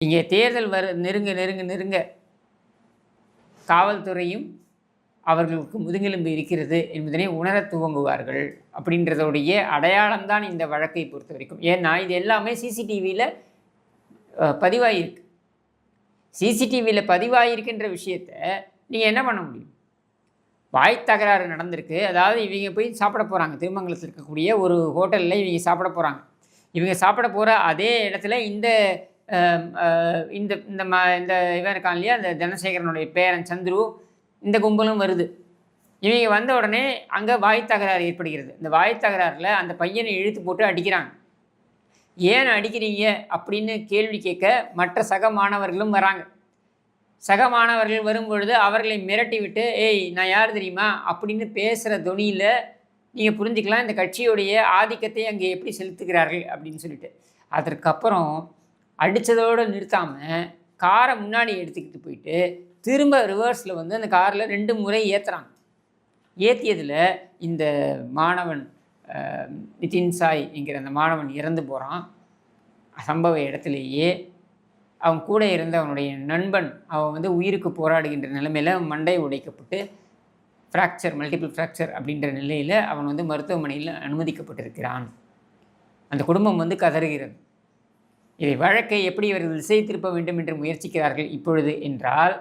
இங்கே தேர்தல் நெருங்க நெருங்க நெருங்க காவல்துறையும் அவர்களுக்கு முதுகெலும்பு இருக்கிறது என்பதனை உணரத் துவங்குவார்கள் அப்படின்றதோடைய அடையாளம்தான் இந்த வழக்கை பொறுத்த வரைக்கும். ஏன்னா இது எல்லாமே சிசிடிவியில் பதிவாகிருக்கு. சிசிடிவியில் பதிவாகிருக்கின்ற விஷயத்தை நீங்கள் என்ன பண்ண முடியும்? வாய் தகராறு நடந்திருக்கு. அதாவது இவங்க போய் சாப்பிட போகிறாங்க. திருமங்கலத்தில் இருக்கக்கூடிய ஒரு ஹோட்டலில் இவங்க சாப்பிட போகிறாங்க. இவங்க சாப்பிட போகிற அதே இடத்துல இந்த இந்த இந்த இவன் இருக்கான் இல்லையா, அந்த தனசேகரனுடைய பேரன் சந்துரு, இந்த கும்பலும் வருது. இவங்க வந்த உடனே அங்கே வாய் தகராறு ஏற்படுகிறது. இந்த வாய் தகராறில் அந்த பையனை இழுத்து போட்டு அடிக்கிறாங்க. ஏன் அடிக்கிறீங்க அப்படின்னு கேள்வி கேட்க மற்ற சக மாணவர்களும் வராங்க. சக மாணவர்கள் வரும்பொழுது அவர்களை மிரட்டி விட்டு, ஏய் நான் யார் தெரியுமா அப்படின்னு பேசுகிற தொனியில் நீங்கள் புரிஞ்சுக்கலாம் இந்த கட்சியுடைய ஆதிக்கத்தை அங்கே எப்படி செலுத்துகிறார்கள் அப்படின்னு சொல்லிட்டு. அதற்கப்புறம் அடித்ததோடு நிறுத்தாமல் காரை முன்னாடி எடுத்துக்கிட்டு போயிட்டு திரும்ப ரிவர்ஸில் வந்து அந்த காரில் 2 முறை ஏற்றுறாங்க. ஏற்றியதில் இந்த மாணவன் நிதின் சாய் என்கிற அந்த மாணவன் இறந்து போகிறான். சம்பவ இடத்துலையே அவன் கூட இருந்த அவனுடைய நண்பன் அவன் வந்து உயிருக்கு போராடுகின்ற நிலைமையில் மண்டை உடைக்கப்பட்டு மல்டிபிள் ஃப்ராக்சர் அப்படின்ற நிலையில் அவன் வந்து மருத்துவமனையில் அனுமதிக்கப்பட்டிருக்கிறான். அந்த குடும்பம் வந்து கதறுகிறது. இதை வழக்கை எப்படி இவர்கள் திசை திருப்ப வேண்டும் என்று முயற்சிக்கிறார்கள் இப்பொழுது என்றால்,